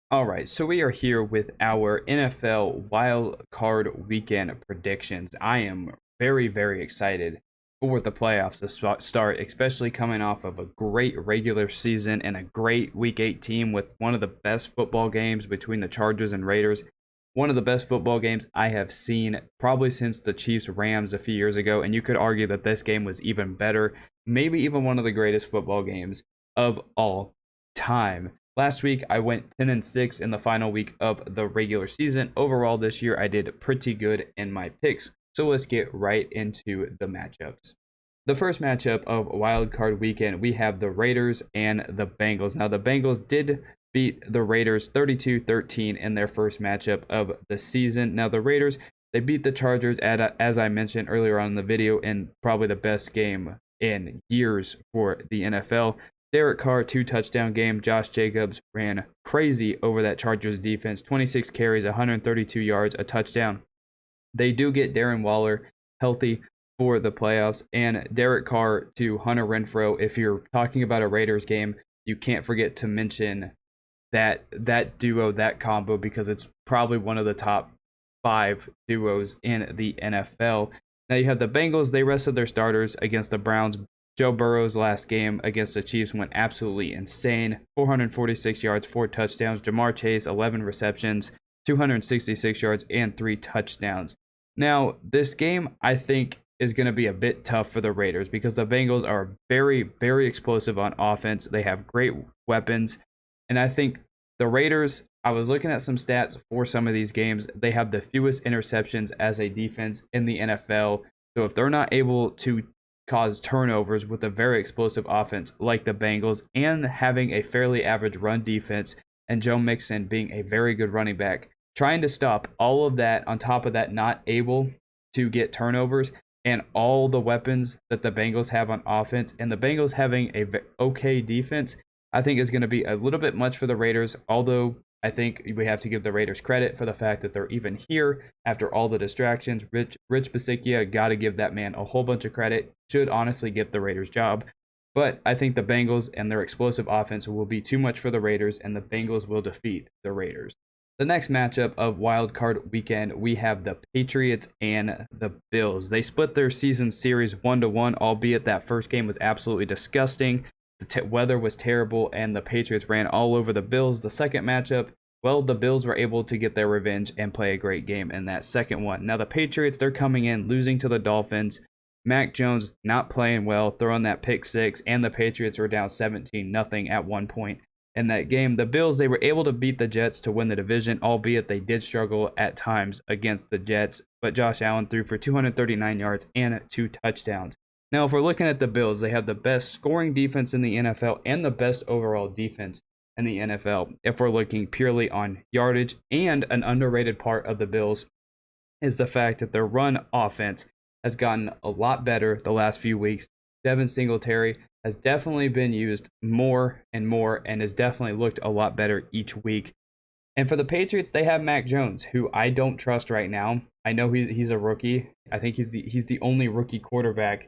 All right, so we are here with our NFL Wild Card Weekend predictions. I am very, very excited for the playoffs to start, especially coming off of a great regular season and a great Week 18 with one of the best football games between the Chargers and Raiders. One of the best football games I have seen probably since the Chiefs Rams a few years ago, and you could argue that this game was even better, maybe even one of the greatest football games of all time. Last week, I went 10-6 in the final week of the regular season. Overall, this year, I did pretty good in my picks. So let's get right into the matchups. The first matchup of Wild Card Weekend, we have the Raiders and the Bengals. Now, the Bengals did beat the Raiders 32-13 in their first matchup of the season. Now, the Raiders, they beat the Chargers, as I mentioned earlier on in the video, in probably the best game in years for the NFL. Derek Carr, 2-touchdown game. Josh Jacobs ran crazy over that Chargers defense. 26 carries, 132 yards, a touchdown. They do get Darren Waller healthy for the playoffs. And Derek Carr to Hunter Renfrow. If you're talking about a Raiders game, you can't forget to mention that duo, that combo, because it's probably one of the top 5 duos in the NFL. Now you have the Bengals. They rested their starters against the Browns. Joe Burrow's last game against the Chiefs went absolutely insane. 446 yards, 4 touchdowns. Jamar Chase, 11 receptions, 266 yards, and 3 touchdowns. Now, this game, I think, is going to be a bit tough for the Raiders because the Bengals are very, very explosive on offense. They have great weapons. And I think the Raiders, I was looking at some stats for some of these games. They have the fewest interceptions as a defense in the NFL. So if they're not able to cause turnovers with a very explosive offense like the Bengals and having a fairly average run defense and Joe Mixon being a very good running back, trying to stop all of that on top of that, not able to get turnovers and all the weapons that the Bengals have on offense and the Bengals having a okay defense, I think is going to be a little bit much for the Raiders, although I think we have to give the Raiders credit for the fact that they're even here after all the distractions. Rich Bisaccia, got to give that man a whole bunch of credit. Should honestly get the Raiders job. But I think the Bengals and their explosive offense will be too much for the Raiders, and the Bengals will defeat the Raiders. The next matchup of Wild Card Weekend, we have the Patriots and the Bills. They split their season series 1-1, albeit that first game was absolutely disgusting. The weather was terrible, and the Patriots ran all over the Bills. The second matchup, well, the Bills were able to get their revenge and play a great game in that second one. Now, the Patriots, they're coming in, losing to the Dolphins. Mac Jones not playing well, throwing that pick six, and the Patriots were down 17-0 at one point in that game. The Bills, they were able to beat the Jets to win the division, albeit they did struggle at times against the Jets. But Josh Allen threw for 239 yards and 2 touchdowns. Now, if we're looking at the Bills, they have the best scoring defense in the NFL and the best overall defense in the NFL. If we're looking purely on yardage, and an underrated part of the Bills is the fact that their run offense has gotten a lot better the last few weeks. Devin Singletary has definitely been used more and more and has definitely looked a lot better each week. And for the Patriots, they have Mac Jones, who I don't trust right now. I know he's a rookie. I think he's the only rookie quarterback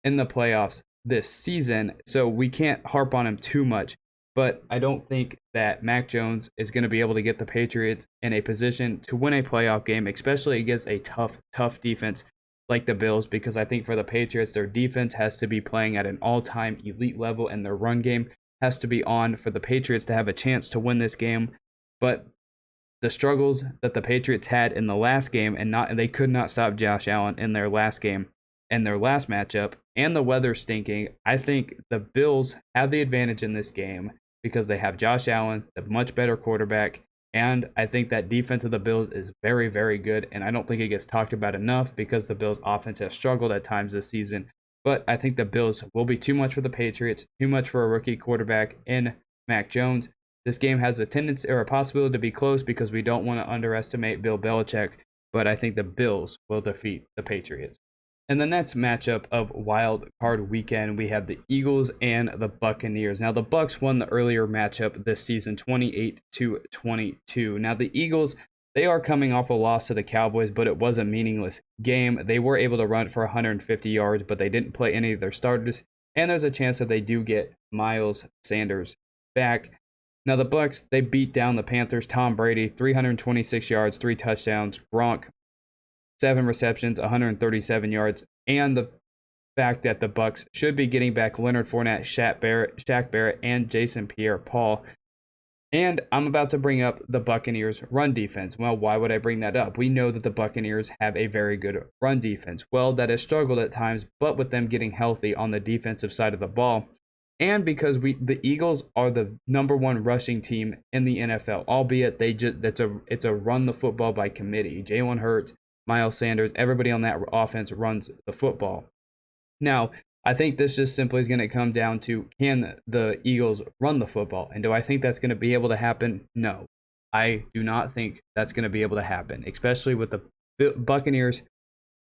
in the playoffs this season, so we can't harp on him too much. But I don't think that Mac Jones is going to be able to get the Patriots in a position to win a playoff game, especially against a tough defense like the Bills, because I think for the Patriots, their defense has to be playing at an all-time elite level, and their run game has to be on for the Patriots to have a chance to win this game. But the struggles that the Patriots had in the last game, and they could not stop Josh Allen in their last game and their last matchup, and the weather stinking, I think the Bills have the advantage in this game because they have Josh Allen, the much better quarterback, and I think that defense of the Bills is very, very good, and I don't think it gets talked about enough because the Bills' offense has struggled at times this season. But I think the Bills will be too much for the Patriots, too much for a rookie quarterback in Mac Jones. This game has a tendency or a possibility to be close because we don't want to underestimate Bill Belichick, but I think the Bills will defeat the Patriots. In the next matchup of Wild Card Weekend, we have the Eagles and the Buccaneers. Now, the Bucs won the earlier matchup this season, 28-22. Now, the Eagles, they are coming off a loss to the Cowboys, but it was a meaningless game. They were able to run for 150 yards, but they didn't play any of their starters. And there's a chance that they do get Miles Sanders back. Now the Bucs, they beat down the Panthers. Tom Brady, 326 yards, 3 touchdowns. Gronk, 7 receptions, 137 yards. And the fact that the Bucs should be getting back Leonard Fournette, Shaq Barrett, and Jason Pierre-Paul. And I'm about to bring up the Buccaneers' run defense. Well, why would I bring that up? We know that the Buccaneers have a very good run defense. Well, that has struggled at times, but with them getting healthy on the defensive side of the ball, and because the Eagles are the #1 rushing team in the NFL, albeit it's a run the football by committee. Jalen Hurts, Miles Sanders, everybody on that offense runs the football. Now, I think this just simply is going to come down to, can the Eagles run the football? And do I think that's going to be able to happen? No. I do not think that's going to be able to happen, especially with the Buccaneers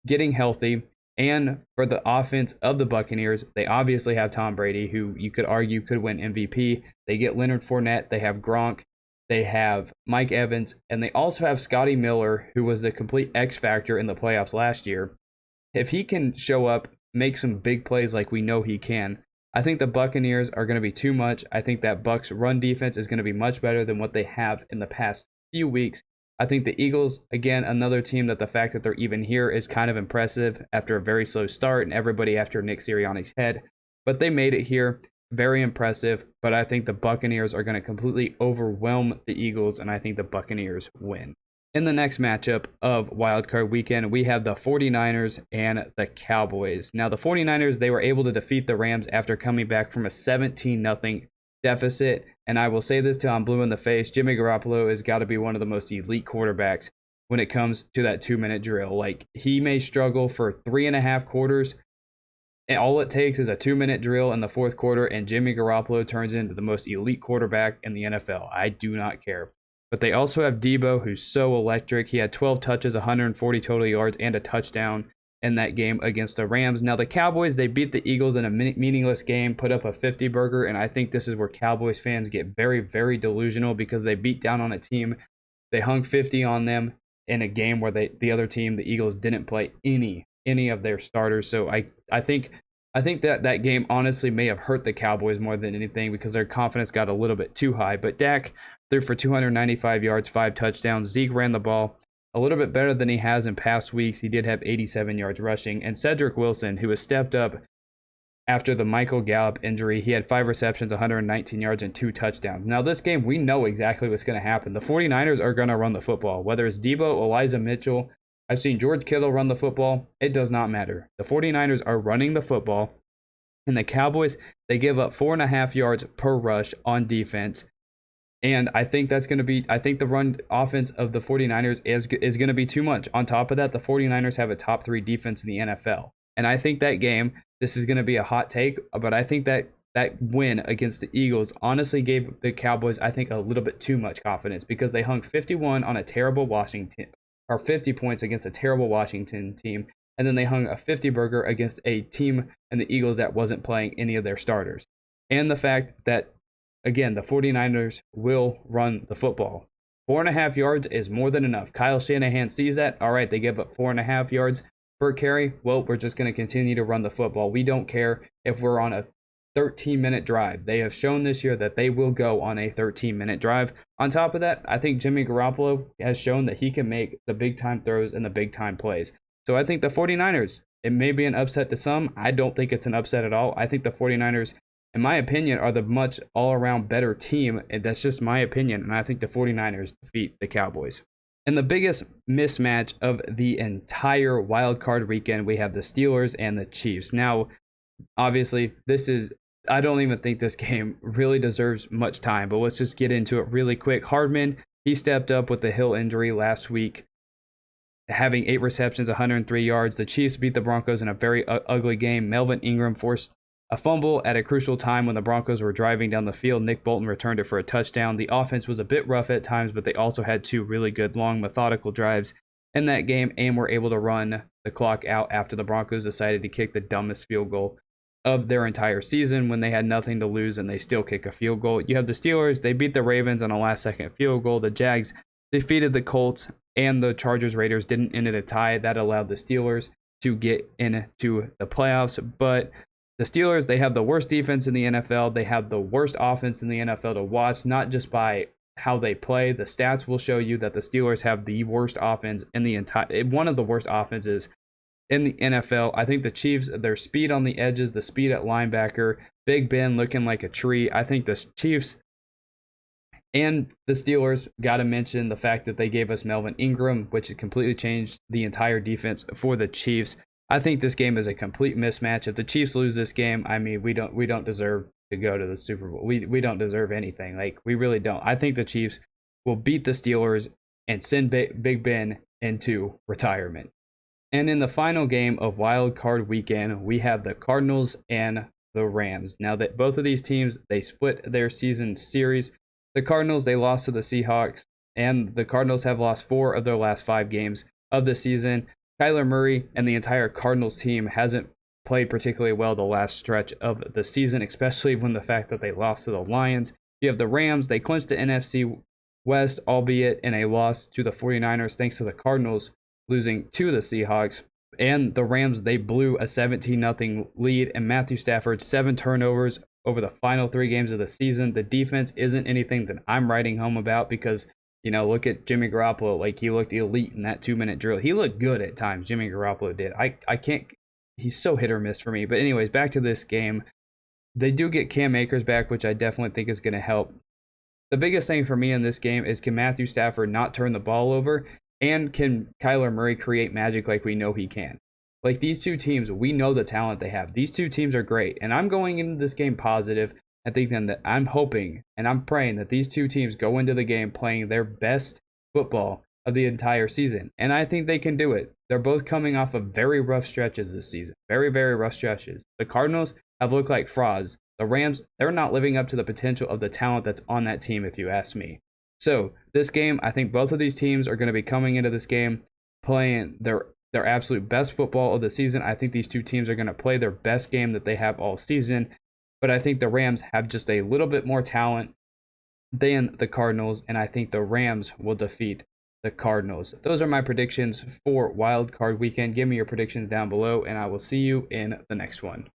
getting healthy. And for the offense of the Buccaneers, they obviously have Tom Brady, who you could argue could win MVP. They get Leonard Fournette. They have Gronk. They have Mike Evans. And they also have Scotty Miller, who was a complete X factor in the playoffs last year. If he can show up, make some big plays like we know he can, I think the Buccaneers are going to be too much. I think that Bucs run defense is going to be much better than what they have in the past few weeks. I think the Eagles, again, another team that the fact that they're even here is kind of impressive after a very slow start and everybody after Nick Sirianni's head. But they made it here. Very impressive. But I think the Buccaneers are going to completely overwhelm the Eagles, and I think the Buccaneers win. In the next matchup of Wildcard Weekend, we have the 49ers and the Cowboys. Now, the 49ers, they were able to defeat the Rams after coming back from a 17-0 deficit. And I will say this till I'm blue in the face, Jimmy Garoppolo has got to be one of the most elite quarterbacks when it comes to that 2-minute drill. Like, he may struggle for 3.5 quarters, and all it takes is a 2-minute drill in the fourth quarter, and Jimmy Garoppolo turns into the most elite quarterback in the NFL. I do not care. But they also have Debo, who's so electric. He had 12 touches, 140 total yards, and a touchdown in that game against the Rams. Now, the Cowboys, they beat the Eagles in a meaningless game, put up a 50-burger, and I think this is where Cowboys fans get very, very delusional because they beat down on a team. They hung 50 on them in a game where the other team, the Eagles, didn't play any of their starters. So I think that game honestly may have hurt the Cowboys more than anything because their confidence got a little bit too high. But Dak threw for 295 yards, 5 touchdowns. Zeke ran the ball a little bit better than he has in past weeks. He did have 87 yards rushing. And Cedric Wilson, who has stepped up after the Michael Gallup injury, he had 5 receptions, 119 yards, and 2 touchdowns. Now, this game, we know exactly what's going to happen. The 49ers are going to run the football. Whether it's Debo, Elijah Mitchell, I've seen George Kittle run the football. It does not matter. The 49ers are running the football. And the Cowboys, they give up 4.5 yards per rush on defense. And I think that's going to be, I think the run offense of the 49ers is going to be too much. On top of that, the 49ers have a top 3 defense in the NFL. And I think that game, this is going to be a hot take, but I think that win against the Eagles honestly gave the Cowboys, I think, a little bit too much confidence because they hung 51 on a terrible Washington, or 50 points against a terrible Washington team. And then they hung a 50-burger against a team and the Eagles that wasn't playing any of their starters. And the fact that, again, the 49ers will run the football. 4.5 yards is more than enough. Kyle Shanahan sees that. All right, they give up 4.5 yards per carry. Well, we're just going to continue to run the football. We don't care if we're on a 13-minute drive. They have shown this year that they will go on a 13-minute drive. On top of that, I think Jimmy Garoppolo has shown that he can make the big-time throws and the big-time plays. So I think the 49ers, it may be an upset to some. I don't think it's an upset at all. I think the 49ers, in my opinion, are the much all-around better team. And that's just my opinion. And I think the 49ers defeat the Cowboys. And the biggest mismatch of the entire wild card weekend, we have the Steelers and the Chiefs. Now, obviously, I don't even think this game really deserves much time, but let's just get into it really quick. Hardman, he stepped up with the Hill injury last week, having 8 receptions, 103 yards. The Chiefs beat the Broncos in a very ugly game. Melvin Ingram forced a fumble at a crucial time when the Broncos were driving down the field. Nick Bolton returned it for a touchdown. The offense was a bit rough at times, but they also had 2 really good, long, methodical drives in that game and were able to run the clock out after the Broncos decided to kick the dumbest field goal of their entire season when they had nothing to lose and they still kick a field goal. You have the Steelers. They beat the Ravens on a last-second field goal. The Jags defeated the Colts, and the Chargers-Raiders didn't end in a tie. That allowed the Steelers to get into the playoffs. But The Steelers, they have the worst defense in the NFL. They have the worst offense in the NFL to watch, not just by how they play. The stats will show you that the Steelers have the worst offense in the entire, one of the worst offenses in the NFL. I think the Chiefs, their speed on the edges, the speed at linebacker, Big Ben looking like a tree. I think the Chiefs and the Steelers, got to mention the fact that they gave us Melvin Ingram, which has completely changed the entire defense for the Chiefs. I think this game is a complete mismatch. If the Chiefs lose this game, I mean, we don't deserve to go to the Super Bowl. We don't deserve anything. Like, we really don't. I think the Chiefs will beat the Steelers and send Big Ben into retirement. And in the final game of Wild Card Weekend, we have the Cardinals and the Rams. Now that both of these teams, they split their season series. The Cardinals, they lost to the Seahawks, and the Cardinals have lost 4 of their last 5 games of the season. Kyler Murray and the entire Cardinals team hasn't played particularly well the last stretch of the season, especially when the fact that they lost to the Lions. You have the Rams, they clinched the NFC West, albeit in a loss to the 49ers thanks to the Cardinals losing to the Seahawks. And the Rams, they blew a 17-0 lead, and Matthew Stafford, 7 turnovers over the final 3 games of the season. The defense isn't anything that I'm writing home about because, you know, look at Jimmy Garoppolo. Like, he looked elite in that 2-minute drill. He looked good at times, Jimmy Garoppolo did. I can't, he's so hit or miss for me. But anyways, back to this game. They do get Cam Akers back, which I definitely think is going to help. The biggest thing for me in this game is, can Matthew Stafford not turn the ball over? And can Kyler Murray create magic like we know he can? Like, these two teams, we know the talent they have. These two teams are great. And I'm going into this game positive. I think then that I'm hoping and I'm praying that these two teams go into the game playing their best football of the entire season. And I think they can do it. They're both coming off of very rough stretches this season. Very, very rough stretches. The Cardinals have looked like frauds. The Rams, they're not living up to the potential of the talent that's on that team, if you ask me. So this game, I think both of these teams are going to be coming into this game playing their absolute best football of the season. I think these two teams are going to play their best game that they have all season. But I think the Rams have just a little bit more talent than the Cardinals, and I think the Rams will defeat the Cardinals. Those are my predictions for Wild Card Weekend. Give me your predictions down below, and I will see you in the next one.